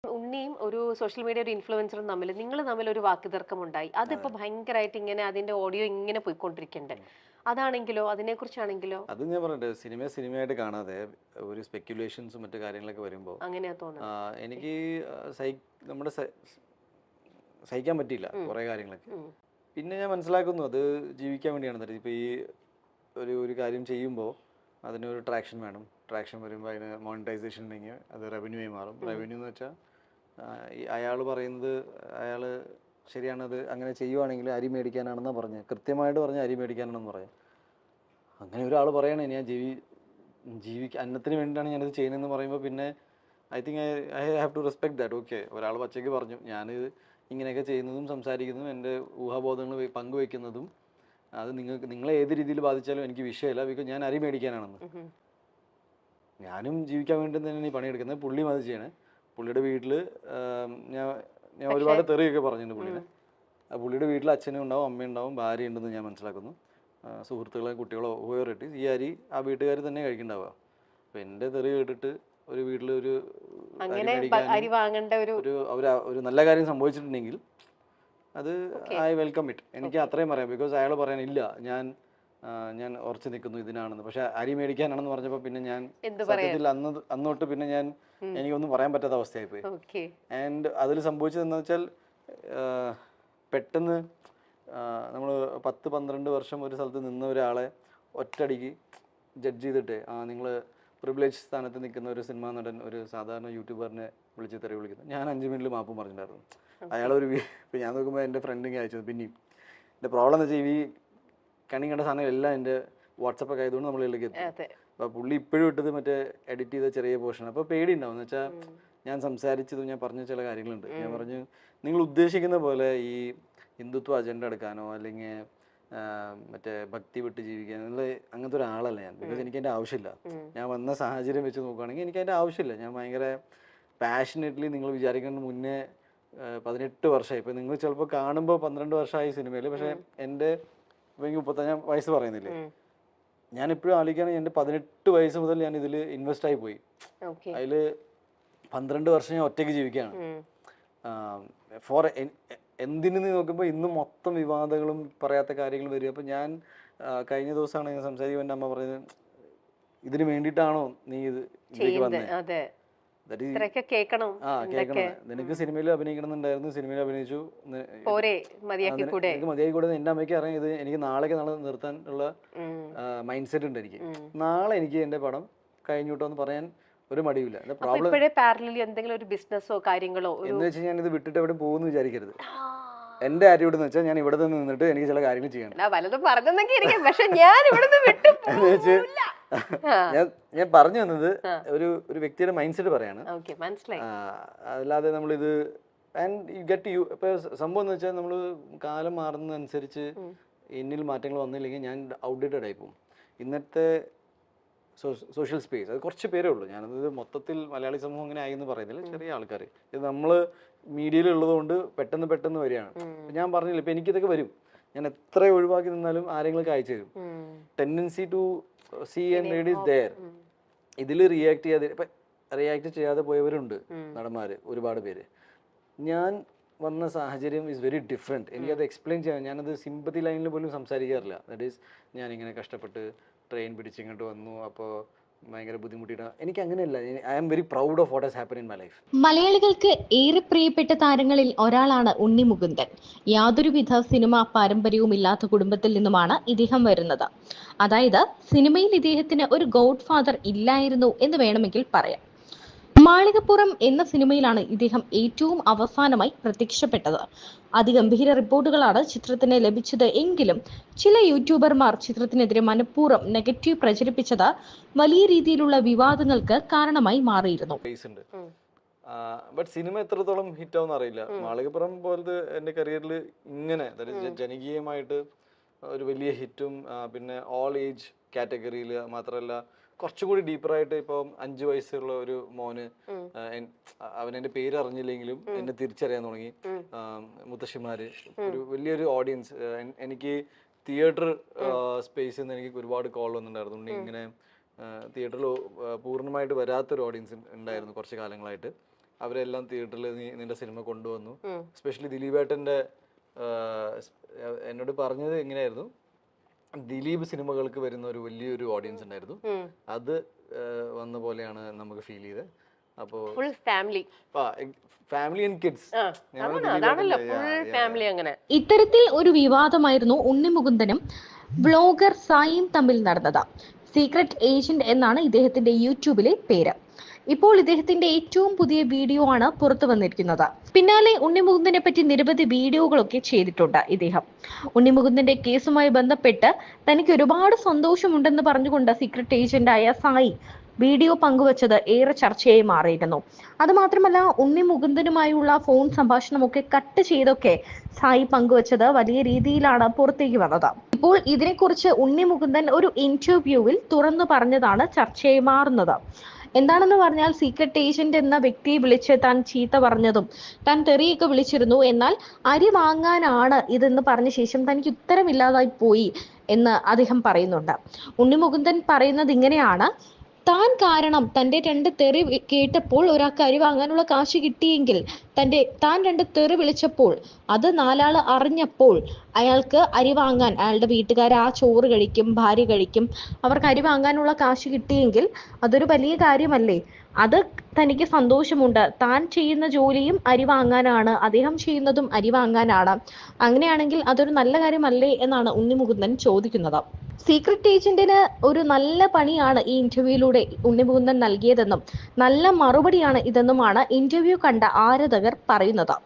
ഉണ്ണിയും ഒരു social media ഒരു ഇൻഫ്ലുവൻസറും നിങ്ങൾ തമ്മിൽ ഒരു വാക്കുതർക്കമുണ്ടായി. അതിപ്പോ ഭയങ്കരമായിട്ട് ഇങ്ങനെ അതിന്റെ ഓഡിയോ ഇങ്ങനെ പോയിക്കൊണ്ടിരിക്കുന്നുണ്ട്. അതാണെങ്കിലോ അതിനെക്കുറിച്ചാണെങ്കിലോ അത് ഞാൻ പറഞ്ഞിട്ട് സിനിമയായിട്ട് കാണാതെ ഒരു സ്പെക്യുലേഷൻസും മറ്റു കാര്യങ്ങളൊക്കെ വരുമ്പോൾ അങ്ങനെയാ തോന്നുന്നത്. എനിക്ക് നമ്മുടെ സഹിക്കാൻ പറ്റിയില്ല കുറേ കാര്യങ്ങളൊക്കെ. ഉം. പിന്നെ ഞാൻ മനസ്സിലാക്കുന്നു അത് ജീവിക്കാൻ വേണ്ടിയാണ്. ഇപ്പോൾ ഈ ഒരു കാര്യം ചെയ്യുമ്പോൾ അതിനൊരു ട്രാക്ഷൻ വേണം. ട്രാക്ഷൻ വരുമ്പോൾ അതിന് മോണിറ്റൈസേഷൻ ഉണ്ടെങ്കിൽ അത് റവന്യൂ ആയി മാറും. റവന്യൂ എന്ന് വെച്ചാൽ അയാൾ പറയുന്നത് അയാൾ ശരിയാണത് അങ്ങനെ ചെയ്യുവാണെങ്കിൽ അരി മേടിക്കാനാണെന്നാണ് പറഞ്ഞത്. കൃത്യമായിട്ട് പറഞ്ഞാൽ അരി മേടിക്കാനാണെന്ന് പറയാം. അങ്ങനെ ഒരാൾ പറയണേ ഞാൻ അന്നത്തിന് വേണ്ടിയിട്ടാണ് ഞാനിത് ചെയ്യുന്നതെന്ന് പറയുമ്പോൾ പിന്നെ I think I have to respect that. Okay, ഒരാൾ പച്ചയ്ക്ക് പറഞ്ഞു ഞാനിത് ഇങ്ങനെയൊക്കെ ചെയ്യുന്നതും സംസാരിക്കുന്നതും എൻ്റെ ഊഹാബോധങ്ങൾ പങ്കുവയ്ക്കുന്നതും അത് നിങ്ങളെ ഏത് രീതിയിൽ ബാധിച്ചാലും എനിക്ക് വിഷയമില്ല. ബിക്കോസ് ഞാൻ അരി മേടിക്കാനാണെന്ന്. ഞാനും ജീവിക്കാൻ വേണ്ടി തന്നെയാണ് ഈ പണിയെടുക്കുന്നത്. പുള്ളിയും അത് ചെയ്യണേ. പുള്ളിയുടെ വീട്ടിൽ ഞാൻ ഞാൻ ഒരുപാട് തെറിയൊക്കെ പറഞ്ഞിട്ടുണ്ട് പുള്ളിനെ. പുള്ളിയുടെ വീട്ടിൽ അച്ഛനും ഉണ്ടാവും, അമ്മയുണ്ടാവും, ഭാര്യ ഉണ്ടെന്ന് ഞാൻ മനസ്സിലാക്കുന്നു. സുഹൃത്തുക്കളോ കുട്ടികളോ ഉപയോഗിട്ട് ഈ അരി ആ വീട്ടുകാർ തന്നെ കഴിക്കണ്ടാവുക. അപ്പോൾ എൻ്റെ തെറി കേട്ടിട്ട് ഒരു വീട്ടിൽ ഒരു അരി മേടിക്കാൻ ഒരു നല്ല കാര്യം സംഭവിച്ചിട്ടുണ്ടെങ്കിൽ അത് ഐ വെൽക്കം ഇറ്റ്. എനിക്ക് അത്രയും പറയാം. ബിക്കോസ് അയാൾ പറയാനില്ല ഞാൻ ഉറച്ചു നിൽക്കുന്നു ഇതിനാണെന്ന്. പക്ഷെ അരി മേടിക്കാനാണെന്ന് പറഞ്ഞപ്പോൾ പിന്നെ ഞാൻ സത്യത്തിൽ അന്നോട്ട് പിന്നെ എനിക്കൊന്നും പറയാൻ പറ്റാത്ത അവസ്ഥയായിപ്പോയി. ആൻഡ് അതിൽ സംഭവിച്ചത് എന്താ വെച്ചാൽ പെട്ടെന്ന് നമ്മൾ 10-12 വർഷം ഒരു സ്ഥലത്ത് നിന്ന ഒരാളെ ഒറ്റയടിക്ക് ജഡ്ജ് ചെയ്തിട്ട് നിങ്ങൾ പ്രിവിലേജ് സ്ഥാനത്ത് നിൽക്കുന്ന ഒരു സിനിമാ നടൻ ഒരു സാധാരണ യൂട്യൂബറിനെ വിളിച്ച് തെറി വിളിക്കുന്നു. ഞാൻ 5 മിനിറ്റിൽ മാപ്പും പറഞ്ഞിട്ടുണ്ടായിരുന്നു. ഇപ്പം ഞാൻ നോക്കുമ്പോൾ എൻ്റെ ഫ്രണ്ടിങ് അയച്ചത്. പിന്നെയും എൻ്റെ പ്രോബ്ലം എന്ന് വെച്ചാൽ ഈ കണി കണ്ട സാധനം എല്ലാം എൻ്റെ വാട്സപ്പൊക്കെ ആയതുകൊണ്ട് നമ്മളിലേക്ക് എത്തും. അപ്പോൾ പുള്ളി ഇപ്പോഴും ഇട്ടത് മറ്റേ എഡിറ്റ് ചെയ്ത ചെറിയ പോർഷൻ. അപ്പോൾ പേടി ഉണ്ടാവും. എന്ന് വെച്ചാൽ ഞാൻ സംസാരിച്ചതും ഞാൻ പറഞ്ഞ ചില കാര്യങ്ങളുണ്ട്. ഞാൻ പറഞ്ഞു നിങ്ങൾ ഉദ്ദേശിക്കുന്ന പോലെ ഈ ഹിന്ദുത്വ അജണ്ട എടുക്കാനോ അല്ലെങ്കിൽ മറ്റേ ഭക്തി വിട്ട് ജീവിക്കാനോ അങ്ങനത്തെ ഒരാളല്ല ഞാൻ. ബിക്കോസ് എനിക്ക് അതിൻ്റെ ആവശ്യമില്ല. ഞാൻ വന്ന സാഹചര്യം വെച്ച് നോക്കുകയാണെങ്കിൽ എനിക്ക് അതിൻ്റെ ആവശ്യമില്ല. ഞാൻ ഭയങ്കര പാഷനേറ്റ്ലി നിങ്ങൾ വിചാരിക്കുന്ന മുന്നേ 18 വർഷമായി. ഇപ്പം നിങ്ങൾ ചിലപ്പോൾ കാണുമ്പോൾ 12 വർഷമായി സിനിമയിൽ. പക്ഷേ എൻ്റെ ഇപ്പം എനിക്ക് 35 വയസ്സ് പറയുന്നില്ലേ, ഞാനിപ്പോഴും ആലോചിക്കുകയാണെങ്കിൽ എൻ്റെ 18 വയസ്സ് മുതൽ ഞാൻ ഇതിൽ ഇൻവെസ്റ്റ് ആയി പോയി. അതിൽ 12 വർഷം ഞാൻ ഒറ്റയ്ക്ക് ജീവിക്കുകയാണ്. ഫോർ എന്തിനെന്ന് നോക്കുമ്പോൾ ഇന്നും മൊത്തം വിവാദങ്ങളും പറയാത്ത കാര്യങ്ങൾ വരിക. അപ്പോൾ ഞാൻ കഴിഞ്ഞ ദിവസമാണ് ഞാൻ സംസാരിക്കുമ്പോൾ എൻ്റെ അമ്മ പറയുന്നത് ഇതിന് വേണ്ടിയിട്ടാണോ നീ ഇതിലേക്ക് വന്നത്? കേൾക്കണം. നിനക്ക് സിനിമയിൽ അഭിനയിക്കണം എന്നുണ്ടായിരുന്നു, സിനിമയിൽ അഭിനയിച്ചു, നിനക്ക് മതിയായി കൂടെ. എൻ്റെ അമ്മയ്ക്ക് അറിയാം ഇത് എനിക്ക് നാളെ നിർത്താനുള്ള മൈൻഡ് സെറ്റ് ഉണ്ട് എനിക്ക്. നാളെ എനിക്ക് എൻ്റെ പടം കഴിഞ്ഞിട്ടോ എന്ന് പറയാൻ ഒരു മടിയില്ല. എന്തെങ്കിലും ഒരു ബിസിനസ്സോ കാര്യങ്ങളോ എന്ന് വെച്ചാൽ ഞാൻ ഇത് വിട്ടിട്ട് എവിടെ പോകുന്നു വിചാരിക്കരുത്. എന്റെ ആറ്റിറ്റ്യൂഡ് എന്ന് വെച്ചാൽ ഞാൻ ഇവിടെ നിന്ന് നിന്നിട്ട് എനിക്ക് ചില കാര്യങ്ങൾ ചെയ്യണം. ഞാൻ പറഞ്ഞു വന്നത് ഒരു വ്യക്തിയുടെ മൈൻഡ് സെറ്റ് പറയാണ്. അല്ലാതെ നമ്മളിത് ഇപ്പൊ സംഭവം എന്ന് വെച്ചാൽ നമ്മൾ കാലം മാറുന്നതനുസരിച്ച് എന്നിൽ മാറ്റങ്ങൾ വന്നില്ലെങ്കിൽ ഞാൻ ഔട്ട്ഡേറ്റഡ് ആയി പോകും. ഇന്നത്തെ സോഷ്യൽ സ്പേസ് അത് കുറച്ച് പേരേ ഉള്ളൂ. ഞാനത് മൊത്തത്തിൽ മലയാളി സമൂഹം അങ്ങനെ ആയി എന്ന് പറയുന്നില്ല. ചെറിയ ആൾക്കാർ ഇത് നമ്മൾ മീഡിയയിലുള്ളത് കൊണ്ട് പെട്ടെന്ന് വരികയാണ്. ഞാൻ പറഞ്ഞില്ല, ഇപ്പം എനിക്കിതൊക്കെ വരും. ഞാൻ എത്ര ഒഴിവാക്കി നിന്നാലും ആരെങ്കിലും അയച്ചു തരും. Tendency to see and read is there. ഇതിൽ റിയാക്ട് ചെയ്യാതെ പോയവരുണ്ട് നടന്മാർ ഒരുപാട് പേര്. ഞാൻ വന്ന സാഹചര്യം ഈസ് വെരി ഡിഫറെൻറ്റ്. എനിക്കത് എക്സ്പ്ലെയിൻ ചെയ്യാൻ ഞാനത് സിമ്പതി ലൈനിൽ പോലും സംസാരിക്കാറില്ല. ദാറ്റ് ഈസ് ഞാനിങ്ങനെ കഷ്ടപ്പെട്ട് ട്രെയിൻ പിടിച്ചിങ്ങോട്ട് വന്നു, അപ്പോൾ ഭയങ്കര ബുദ്ധിമുട്ടിയിട്ട് എനിക്ക് അങ്ങനെയല്ല. I am very proud of what has happen in my life. മലയാളികൾക്ക് ഏറെ പ്രിയപ്പെട്ട താരങ്ങളിൽ ഒരാളാണ് ഉണ്ണി മുകുന്ദൻ. യാതൊരുവിധ സിനിമാ പാരമ്പര്യവും ഇല്ലാത്ത കുടുംബത്തിൽ നിന്നുമാണ് ഇദ്ദേഹം വരുന്നത്. അതായത് സിനിമയിൽ ഇദ്ദേഹത്തിന് ഒരു ഗോഡ് ഫാദർ ഇല്ലായിരുന്നു എന്ന് വേണമെങ്കിൽ പറയാം. മാളികപ്പുറം എന്ന സിനിമയിലാണ് ഇദ്ദേഹം ഏറ്റവും അവസാനമായി പ്രത്യക്ഷപ്പെട്ടത്. അതിഗംഭീര റിപ്പോർട്ടുകളാണ് ചിത്രത്തിന് ലഭിച്ചത് എങ്കിലും ചില യൂട്യൂബർമാർ ചിത്രത്തിനെതിരെ മനഃപൂർവ്വം നെഗറ്റീവ് പ്രചരിപ്പിച്ചത് വലിയ രീതിയിലുള്ള വിവാദങ്ങൾക്ക് കാരണമായി മാറിയിരുന്നു. ബട്ട് സിനിമ എത്രത്തോളം ഹിറ്റ് ആവുമെന്ന് അറിയില്ല. മാളികപ്പുറം പോലത്തെ എൻ്റെ കരിയറിൽ ഇങ്ങനെ ജനകീയമായിട്ട് ഒരു വലിയ ഹിറ്റും പിന്നെ ഓൾ ഏജ് കാറ്റഗറിയിൽ മാത്രമല്ല കുറച്ചുകൂടി ഡീപ്പറായിട്ട് ഇപ്പം 5 വയസ്സുള്ള ഒരു മോന് അവൻ എൻ്റെ പേര് അറിഞ്ഞില്ലെങ്കിലും എന്നെ തിരിച്ചറിയാൻ തുടങ്ങി. മുത്തശ്ശിമാര് ഒരു വലിയൊരു ഓഡിയൻസ്. എനിക്ക് തിയേറ്റർ സ്പേസിൽ നിന്ന് എനിക്ക് ഒരുപാട് കോൾ വന്നിട്ടുണ്ടായിരുന്നു. ഇങ്ങനെ തിയേറ്ററിൽ പൂർണ്ണമായിട്ട് വരാത്തൊരു ഓഡിയൻസ് ഉണ്ടായിരുന്നു കുറച്ച് കാലങ്ങളായിട്ട്. അവരെല്ലാം തിയേറ്ററിൽ നിന്റെ സിനിമ കൊണ്ടുവന്നു. എസ്പെഷ്യലി ദിലീപേട്ടൻ്റെ എന്നോട് പറഞ്ഞത് എങ്ങനെയായിരുന്നു, ദിലീപ് സിനിമകൾക്ക് വരുന്ന ഒരു വലിയൊരു ഓഡിയൻസ് ഉണ്ടായിരുന്നു, അത് വന്ന പോലെയാണ് നമുക്ക് ഫീൽ ചെയ്തത്. അപ്പോൾ ഫുൾ ഫാമിലി ആൻഡ് കിഡ്സ് അങ്ങനെ. ഇത്തരത്തിൽ ഒരു വിവാദമായിരുന്നു ഉണ്ണിമുകുന്ദനും വ്ളോഗർ സായിയും തമ്മിൽ നടന്നത്. സീക്രട്ട് ഏജന്റ് എന്നാണ് ഇദ്ദേഹത്തിന്റെ യൂട്യൂബിലെ പേര്. ഇപ്പോൾ ഇദ്ദേഹത്തിന്റെ ഏറ്റവും പുതിയ വീഡിയോ ആണ് പുറത്തു വന്നിരിക്കുന്നത്. പിന്നാലെ ഉണ്ണിമുകുന്ദനെ പറ്റി നിരവധി വീഡിയോകളൊക്കെ ചെയ്തിട്ടുണ്ട് ഇദ്ദേഹം. ഉണ്ണിമുകുന്ദന്റെ കേസുമായി ബന്ധപ്പെട്ട് തനിക്ക് ഒരുപാട് സന്തോഷമുണ്ടെന്ന് പറഞ്ഞുകൊണ്ട് സീക്രട്ട് ഏജന്റായ സായി വീഡിയോ പങ്കുവച്ചത് ഏറെ ചർച്ചയായി മാറിയിരുന്നു. അതുമാത്രമല്ല, ഉണ്ണിമുകുന്ദനുമായുള്ള ഫോൺ സംഭാഷണമൊക്കെ കട്ട് ചെയ്തൊക്കെ സായി പങ്കുവച്ചത് വലിയ രീതിയിലാണ് പുറത്തേക്ക് വന്നത്. ഇപ്പോൾ ഇതിനെക്കുറിച്ച് ഉണ്ണിമുകുന്ദൻ ഒരു ഇന്റർവ്യൂവിൽ തുറന്നു പറഞ്ഞതാണ് ചർച്ചയായി മാറുന്നത്. എന്താണെന്ന് പറഞ്ഞാൽ, സീക്രട്ട് ഏജന്റ് എന്ന വ്യക്തിയെ വിളിച്ച് താൻ ചീത്ത പറഞ്ഞതും താൻ തെറിയൊക്കെ വിളിച്ചിരുന്നു, എന്നാൽ അരി വാങ്ങാനാണ് ഇതെന്ന് പറഞ്ഞ ശേഷം തനിക്ക് ഉത്തരമില്ലാതായി പോയി എന്ന് അദ്ദേഹം പറയുന്നുണ്ട്. ഉണ്ണിമുകുന്ദൻ പറയുന്നത് ഇങ്ങനെയാണ്: താൻ കാരണം തന്റെ 2 തെറി കേട്ടപ്പോൾ ഒരാൾക്ക് അരി വാങ്ങാനുള്ള കാശ് കിട്ടിയെങ്കിൽ താൻ 2 തെറി വിളിച്ചപ്പോൾ അത് 4 ആള് അറിഞ്ഞപ്പോൾ അയാൾക്ക് അരി വാങ്ങാൻ, അയാളുടെ വീട്ടുകാർ ആ ചോറ് കഴിക്കും, ഭാര്യ കഴിക്കും, അവർക്ക് അരി വാങ്ങാനുള്ള കാശ് കിട്ടിയെങ്കിൽ അതൊരു വലിയ കാര്യമല്ലേ? അത് തനിക്ക് സന്തോഷമുണ്ട്. താൻ ചെയ്യുന്ന ജോലിയും അരി വാങ്ങാനാണ്, അദ്ദേഹം ചെയ്യുന്നതും അരി വാങ്ങാനാണ്. അങ്ങനെയാണെങ്കിൽ അതൊരു നല്ല കാര്യമല്ലേ എന്നാണ് ഉണ്ണിമുകുന്ദൻ ചോദിക്കുന്നത്. സീക്രട്ട് ഏജന്റിന് ഒരു നല്ല പണിയാണ് ഈ ഇന്റർവ്യൂയിലൂടെ ഉണ്ണിമുകുന്ദൻ നൽകിയതെന്നും നല്ല മറുപടിയാണ് ഇതെന്നുമാണ് ഇന്റർവ്യൂ കണ്ട ആരാധകർ പറയുന്നത്.